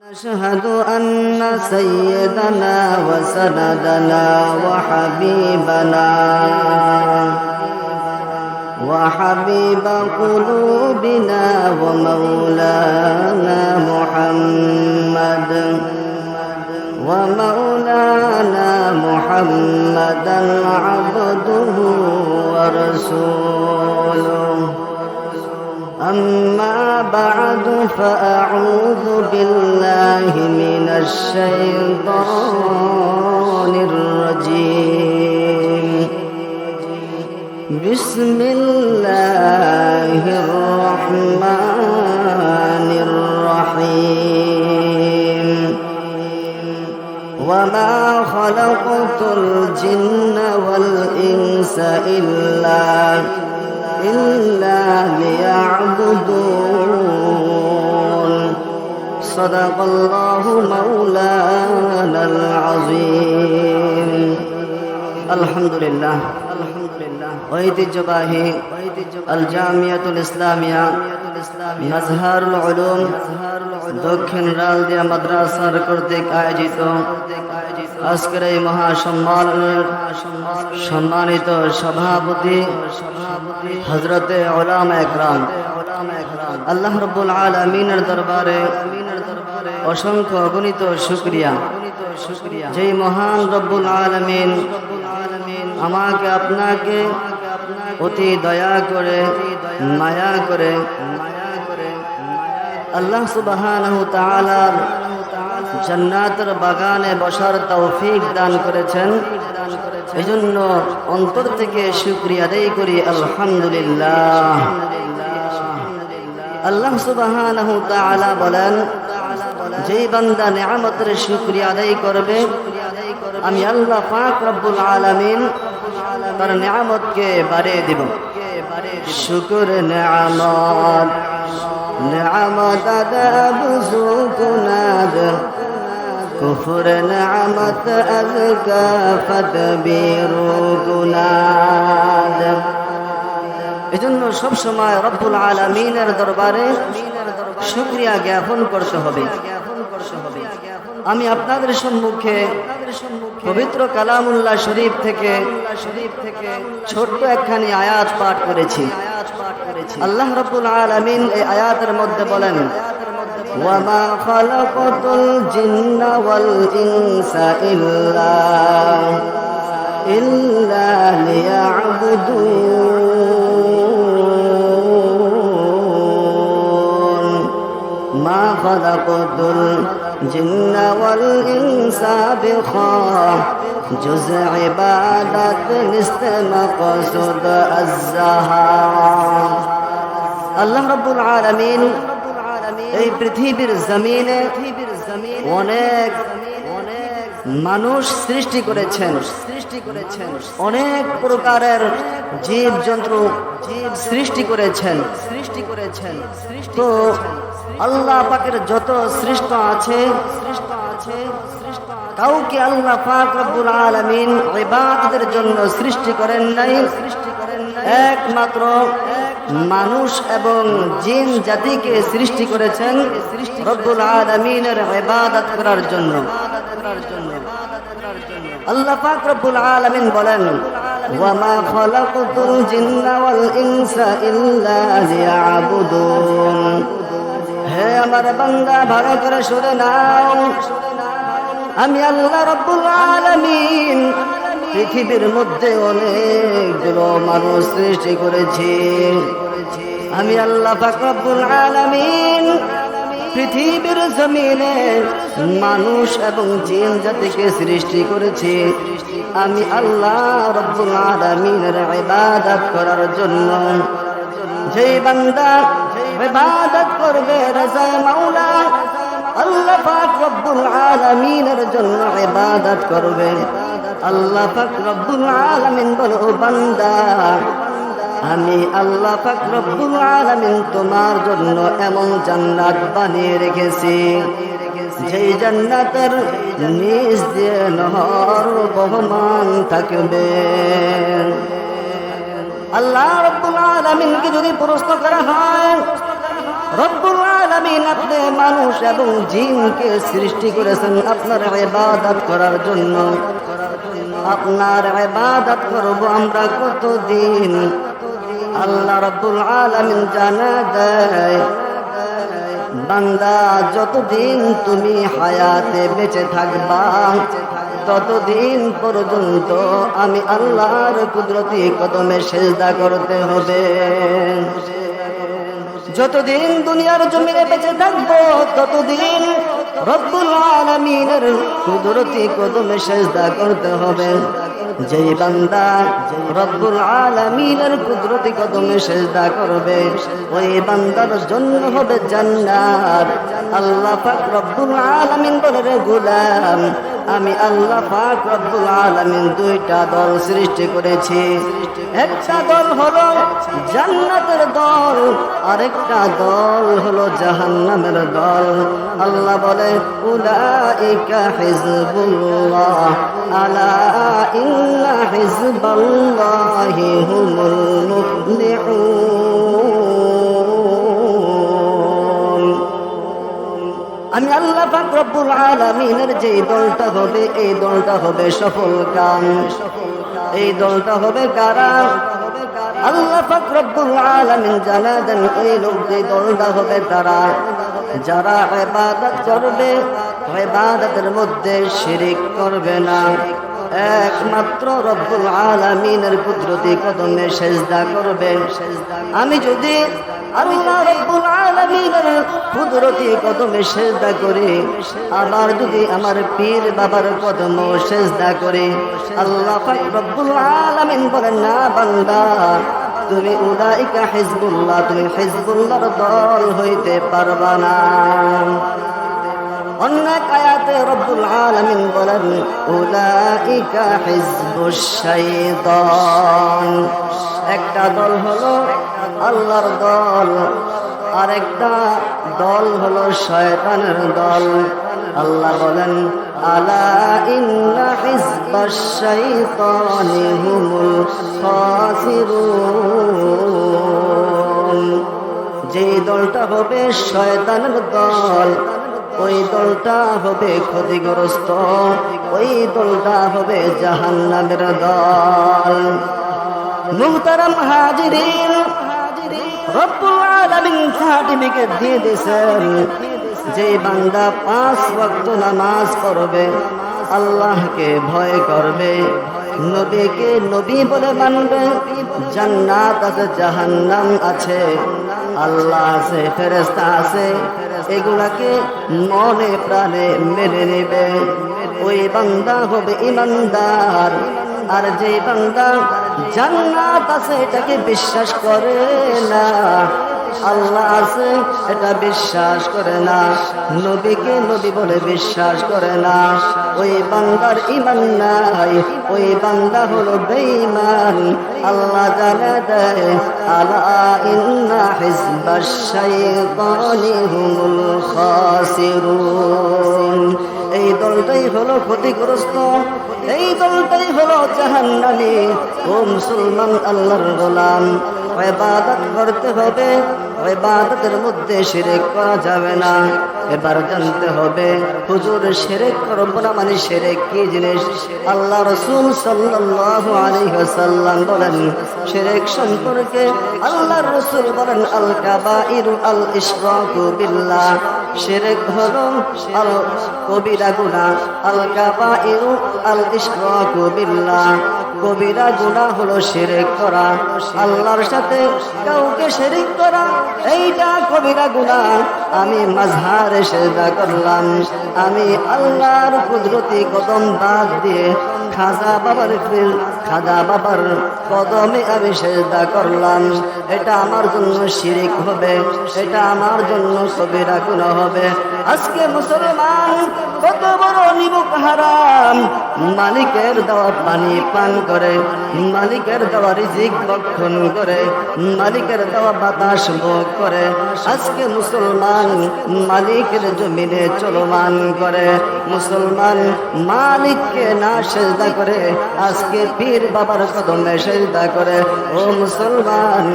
نشهد أن سيدنا وسندنا وحبيب قلوبنا ومولانا محمدا عبده ورسوله. أما بعد فأعوذ بالله من الشيطان الرجيم. بسم الله الرحمن الرحيم. وما خلقت الجن والإنس إلا ليعبدون. صدق الله مولانا العظيم. الحمد لله. ঐতিহ্যবাহী আল জামিয়াতুল ইসলামিয়া মাজহারুল উলুম দক্ষিণ রালদিয়া মাদ্রাসার কর্তৃক আয়োজিত আজকের এই মহাসম্মানের সম্মানিত সভাপতি হযরতে উলামা একরাম, আল্লাহ রাব্বুল আলামিনের দরবারে অসংখ্য অগণিত শুকরিয়া। যেই মহান রব্বুল আলামিন আমাকে আপনাকে অতি দয়া করে মায়া করে আল্লাহ সুবহানাহু তাআলার জান্নাতের বাগানে বসার তৌফিক দান করেছেন, এজন্য অন্তর থেকে শুকরিয়া আদায় করি আলহামদুলিল্লাহ। আল্লাহ সুবহানাহু তাআলা বলেন, যেই বান্দা নিয়ামতের শুকরিয়া আদায় করবে আমি আল্লাহ পাক রব্বুল আলামিন তার নিয়ামতকে বাড়িয়ে দিব। শুকর নিয়ামত আদাব সুকুনাদ কুফর নিয়ামত আযকা ফাদবিরু গুনাদ। এজন্য সব সময় রব্বুল আলামিনের দরবারে শুকরিয়া জ্ঞাপন করতে হবে। আমি আপনাদের সম্মুখে পবিত্র কালামুল্লাহ শরীফ থেকে ছোট্ট একখানি আয়াত পাঠ করেছি। আল্লাহ রাব্বুল আলামিন এই আয়াতের মধ্যে বলেন, ওয়ামা খালাকাতুল জিন্না ওয়াল ইনসা ইল্লা লিয়াবুদুন। মা খালাকাতুল জিন্ন ওয়াল ইনসা জুজ ইবাদত নিস্ত মাকসুদ আয-যাহা। আল্লাহ রাব্বুল আলামিন এই পৃথিবীর জমিনে অনেক মানুষ সৃষ্টি করেছেন, অনেক প্রকারের জীব জন্তু সৃষ্টি করেছেন। তো আল্লাহ পাকের যত সৃষ্ট আছে কাউকে আল্লাহ পাক রব্বুল আলামিন ইবাদতের জন্য সৃষ্টি করেন নাই, একমাত্র মানুষ এবং জিন জাতিকে সৃষ্টি করেছেন রব্বুল আলামিনের ইবাদত করার জন্য। আল্লাহ পাক রব্বুল আলামিন বলেন, ওয়ামা খালাকাতুল জিন্না ওয়াল ইনসা ইল্লা লিয়াবুদুন। হে আমার বান্দা, ভালো করে শুনে নাও, আমি আল্লাহ রাব্বুল আলামিন পৃথিবীর মধ্যে অনেকগুলো মানুষ সৃষ্টি করেছি। আমি আল্লাহ পাক রব্বুল আলামিন পৃথিবীর জমিনে মানুষ এবং জিন জাতিকে সৃষ্টি করেছি আমি আল্লাহ রাব্বুল আলামিনের ইবাদত করার জন্য। যেই বান্দা ইবাদত করবে রাজা মাওলা আল্লাহ পাক রব্বুল আলামিনের জন্য ইবাদত করবে, আল্লাহ পাক রব্বুল আলামিন বলো, বান্দা আমি আল্লাহ পাক রব্বুল আলামিন তোমার জন্য এমন জান্নাত বানিয়ে রেখেছি যেই জান্নাতের নিচ দিয়ে নহর বহমান থাকবে। আল্লাহ রাব্বুল আলামিনকে যদি প্রশ্ন করা হয়, রব্বুল আলামিন আপনি মানুষ এবং জিনকে সৃষ্টি করেছেন আপনার ইবাদত করার জন্য। আপনার ইবাদত করব আমরা কতদিন? আল্লাহ রাব্বুল আলামিন জানা দেয়, বান্দা যতদিন তুমি হায়াতে বেঁচে থাকবা ততদিন পর্যন্ত আমি আল্লাহর কুদরতি কদমে সেজদা করতে হবে। যতদিন দুনিয়ার জমিনে বেঁচে থাকবো ততদিন রব্বুল আলামিনের কুদরতি কদমে সেজদা করতে হবে। যেই বান্দা রব্বুল আলামিনের কুদরতি কদমে সেজদা করবে ওই বান্দার জন্য হবে জান্নাত। আল্লাহ পাক রব্বুল আলামিন বলে, রে গোলাম, আমি আল্লাহ পাক রব্বুল আলামিন দুইটা দল সৃষ্টি করেছি। একটা দল হলো জান্নাতের দল, আরেকটা দল হলো জাহান্নামের দল। আল্লাহ বলে, উলাইকা হিজবুল্লাহ আলা ইন্না হিজবাল্লাহি হুমুল মুফলিহুন। আমি আল্লাহ পাক রব্বুল আলামিনের যে দলটা হবে এই দলটা হবে সফল কাম। এই দলটা হবে কারা? আল্লাহ পাক রব্বুল আলামিন জানা দেন এই লোকদের দলটা হবে তারা যারা ইবাদত করবে, ইবাদতের মধ্যে শিরিক করবে না, একমাত্র রব্বুল আলামিনের কুদরতি কদমে সেজদা করবে। আমি যদি আল্লাহ রব্বুল আলামিনের কুদরতি কদমে সেজদা করি, আবার যদি আমার পীর বাবার কদমে সেজদা করি, আল্লাহ পাক রব্বুল আলামিন বলেন, না বান্দা, তুমি উলাইকা হিজবুল্লাহ, তুমি হিজবুল্লাহর দল হইতে পারবা না। অন্য আয়াতে রব্বুল আলামিন বলেন, উলাইকা হিজবুশ শাইতান। একটা দল হলো আল্লাহর দল, আরেকটা দল হলো শয়তানের দল। আল্লাহ বলেন, আলা ইন্না হিজবাশ শাইতানি হুমুল খাসিরুন। যে দলটা হবে শয়তানের দল ওই দলটা হবে ক্ষতিগ্রস্ত, ওই দলটা হবে জাহান্নামের দল। মুহতারাম হাজিরিন, রব্বুল আলামিন সার্টিফিকেট দিয়ে দিয়েছেন, যে বান্দা 5 ওয়াক্ত নামাজ পড়বে, আল্লাহকে ভয় করবে, নবীকে নবী বলে মানবে, জান্নাত আছে, জাহান্নাম আছে, আল্লাহ আছে, ফেরেশতা আছে, এগুলাকে মনে প্রাণে মেনে নেবে, ওই বান্দা হবে ইমানদার। আর যে বান্দা জান্নাত আছে এটাকে বিশ্বাস করে না, আল্লাহ আছে এটা বিশ্বাস করে না, নবীকে নবী বলে বিশ্বাস করে না, ওই বান্দার ঈমান নাই, ওই বান্দা হলো বেঈমান। আল্লাহ জানা দেয়, আলা ইন্না হিজবাশ শাইতানি হুমুল খাসিরুন। এই দলটাই হলো ক্ষতিগ্রস্ত, এই দলটাই হলো জাহান্নামী। ও মুসলমান, আল্লাহর গোলাম, ইবাদত করতে হবে, ইবাদতের মধ্যে শিরক করা যাবে না। এবার জানতে হবে, হুজুর শিরক করব না মানে শিরক কি জিনিস? আল্লাহ রাসূল সাল্লাল্লাহু আলাইহি ওয়াসাল্লাম বলেন, শিরক সম্পর্কে আল্লাহর রাসূল বলেন, আল কাবাইরু আল ইশরাকু বিল্লাহ। শিরক হলো আল কবিরা গুনাহ, আল কাবাইরু আল ইশরাকু বিল্লাহ। কবিরা গুনাহ হলো শিরক করা, আল্লাহর সাথে কাউকে শিরক করা, এইটা কবিরা গুনাহ। আমি মাঝহারে সেজদা করলাম, আমি আল্লাহর কুদরতি কদম বাদ দিয়ে খাজা বাবার কদমে আমি সেজদা করলাম, এটা আমার জন্য শিরক হবে, এটা আমার জন্য কবিরা গুনাহ হবে। আজকে মুসলমান কত বড় নিমক হারাম, মালিকের দেওয়া পানি পান করে, মালিকের দেওয়া রিজিক ভক্ষণ করে, মালিকের দেওয়া বাতাস ভোগ করে আজকে মুসলমান মালিকের জমিনে চলমান করে। মুসলমান মালিককে না সেজদা করে আজকে পীর বাবার কদমে সেজদা করে। ও মুসলমান,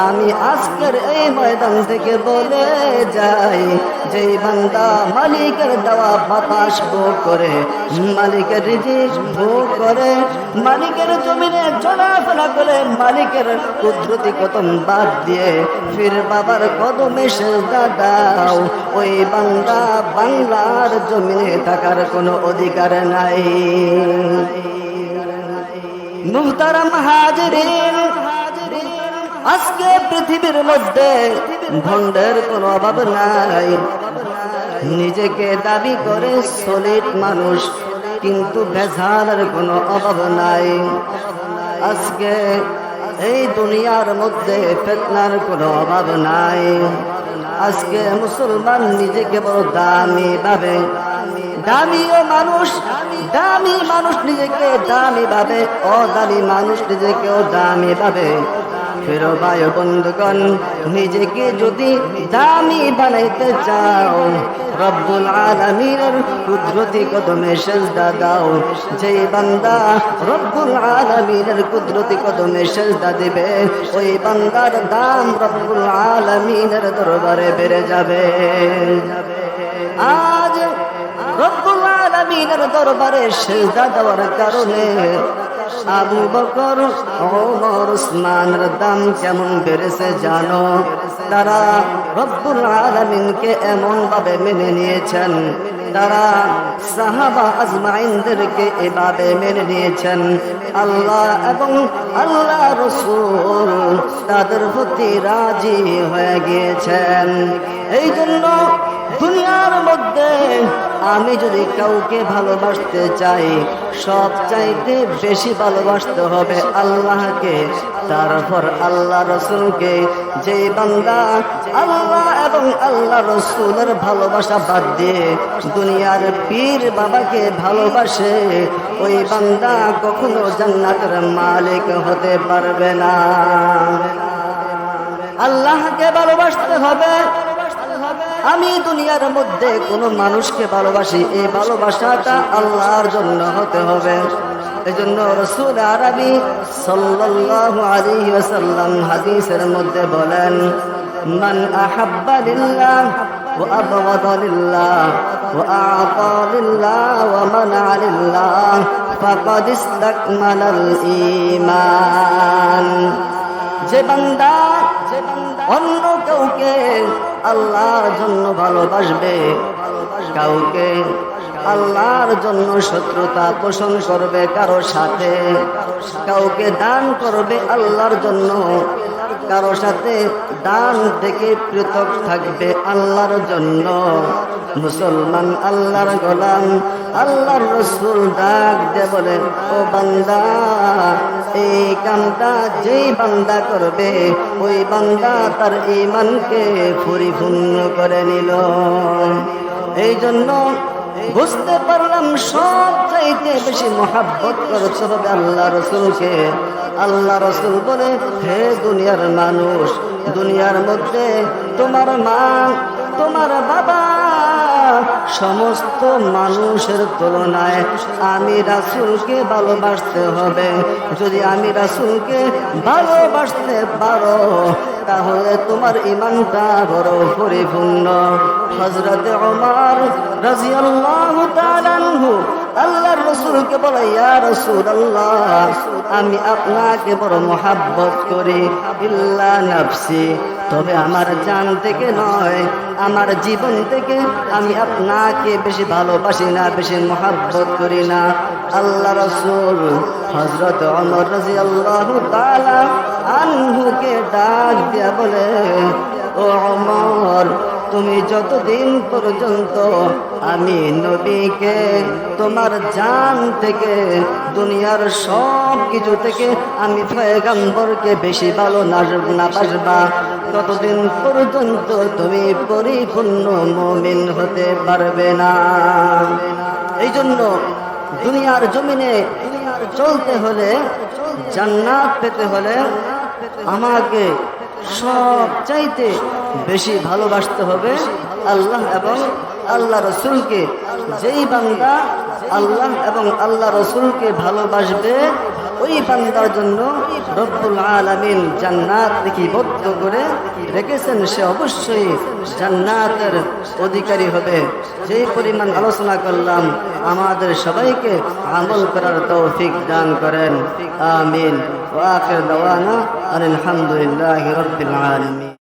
আমি আজকের এই ময়দান থেকে বলে যাই, যেই বান্দা মালিকের দেওয়া বাতাস ভোগ করে, মালিকের রিজিক ভোগ করে, মালিকের জমিনে চলাফেরা করে, মালিকের কুদরতি কদম বাদ দিয়ে পীর বাবার কদমে সেজদা দাও, ওই বান্দা বাংলার জমিনে থাকার কোনো অধিকার নাই। মুহতারাম হাজিরিন, আজকে পৃথিবীর মধ্যে ভণ্ডের কোনো অভাব নাই। নিজেকে দাবি করে সলিড মানুষ, কিন্তু ভেজালের কোনো অভাব নাই। আজকে এই দুনিয়ার মধ্যে ফিতনার কোনো অভাব নাই। আজকে মুসলমান নিজেকে বড় দামি ভাবে, দামিও মানুষ, দামি মানুষ নিজেকে দামি ভাবে, অদামি মানুষ নিজেকেও দামি ভাবে। ফেরো ভাই বন্ধুগণ, নিজেকে যদি দামি বানাইতে চাও, রব্বুল আলামিনের কুদরতি কদমে সেজদা দাও। যেই বান্দা রব্বুল আলামিনের কুদরতি কদমে সেজদা দিবে, ওই বান্দার দাম রব্বুল আলামিনের দরবারে বেড়ে যাবে। আজ রব্বুল আলামিনের দরবারে সেজদা দেওয়ার কারণে আবু বকর, ওমর, উসমানের দাম কেমন বেড়েছে জানো? তারা রব্বুল আলামিনকে এমন ভাবে মেনে নিয়েছেন, তারা সাহাবা আজমাইনদেরকে এভাবে মেনে নিয়েছেন। আল্লাহ এবং আল্লাহ রসূল তাদের প্রতি রাজি হয়ে গিয়েছেন। এই জন্য দুনিয়ার মধ্যে আমি যদি কাউকে ভালোবাসতে চাই, সব চাইতে বেশি ভালোবাসতে হবে আল্লাহকে, তারপর আল্লাহ রসুলকে। যে বান্দা আল্লাহ এবং আল্লাহ রসুলের ভালোবাসা বাদ দিয়ে দুনিয়ার পীর বাবাকে ভালোবাসে, ওই বান্দা কখনো জান্নাতের মালিক হতে পারবে না। আল্লাহকে ভালোবাসতে হবে। আমি দুনিয়ার মধ্যে কোনো মানুষকে ভালোবাসি, এই ভালোবাসাটা আল্লাহর জন্য হতে হবে। এই জন্য রাসূল আরবি সাল্লাল্লাহু আলাইহি ওয়াসাল্লাম হাদিসের মধ্যে বলেন, মান আহাব্বা লিল্লাহ ওয়া আবগাদা লিল্লাহ ওয়া আ'তা লিল্লাহ ওয়া মানা লিল্লাহ ফাকাদ ইসতাকমালাল ঈমান। যে বান্দা অন্য কাউকে আল্লাহর জন্য ভালোবাসবে, কাউকে আল্লাহর জন্য শত্রুতা পোষণ করবে কারো সাথে, কাউকে দান করবে আল্লাহর জন্য, কারো সাথে দান থেকে পৃথক থাকবে আল্লাহর জন্য, মুসলমান আল্লাহর গোলাম আল্লাহর রাসূল ডাক দিয়ে বলে, ও বান্দা, এই কামটা যেই বান্দা করবে, ওই বান্দা তার ঈমানকে পরিপূর্ণ করে নিল। এই জন্য বুঝতে পারলাম সব চাইতে বেশি মহাব্বত করতে হবে আল্লাহ রসুলকে। আল্লাহ রসুল বলে, হে দুনিয়ার মানুষ, দুনিয়ার মধ্যে তোমার মা, তোমার বাবা, সমস্ত মানুষের তুলনায় আমি রাসূলকে ভালোবাসতে হবে। যদি আমি রাসূলকে ভালোবাসতে পারো, তাহলে তোমার ঈমানটা বড় পরিপূর্ণ। হযরত ওমর রাদিয়াল্লাহু তাআলা আনহু আল্লাহর রাসূলকে বলে, ইয়া রাসূলুল্লাহ, আমি আপনাকে বড় মহব্বত করি, ইল্লা নাফসি, তবে আমার জান থেকে নয়, আমার জীবন থেকে আমি আপনাকে বেশি ভালোবাসি না, বেশি মহব্বত করি না। আল্লাহ রাসূল হযরত ওমর রাদিয়াল্লাহু তাআলা আনহুকে ডাক দিয়া বলে, ও ওমর, তুমি যতদিন পর্যন্ত আমি নবীকে তোমার জান থেকে, দুনিয়ার সব কিছু থেকে আমি পয়গম্বরকে বেশি ভালো না বাসবা, ততদিন পর্যন্ত তুমি পরিপূর্ণ মুমিন হতে পারবে না। এই জন্য দুনিয়ার জমিনে চলতে হলে, জান্নাত পেতে হলে আমাকে সব চাইতে বেশি ভালোবাসতে হবে আল্লাহ এবং আল্লাহ রসুলকে। যেই বান্দা আল্লাহ এবং আল্লাহ রসুলকে ভালোবাসবে, ওই বান্দার জন্য রব্বুল আলামিন জান্নাত লিপিবদ্ধ করে রেখেছেন, সে অবশ্যই জান্নাতের অধিকারী হবে। যেই পরিমাণ আলোচনা করলাম, আমাদের সবাইকে আমল করার তৌফিক দান করেন, আমিন। ওয়া আখির দাওয়ানা আলহামদুলিল্লাহি রাব্বিল আলামিন।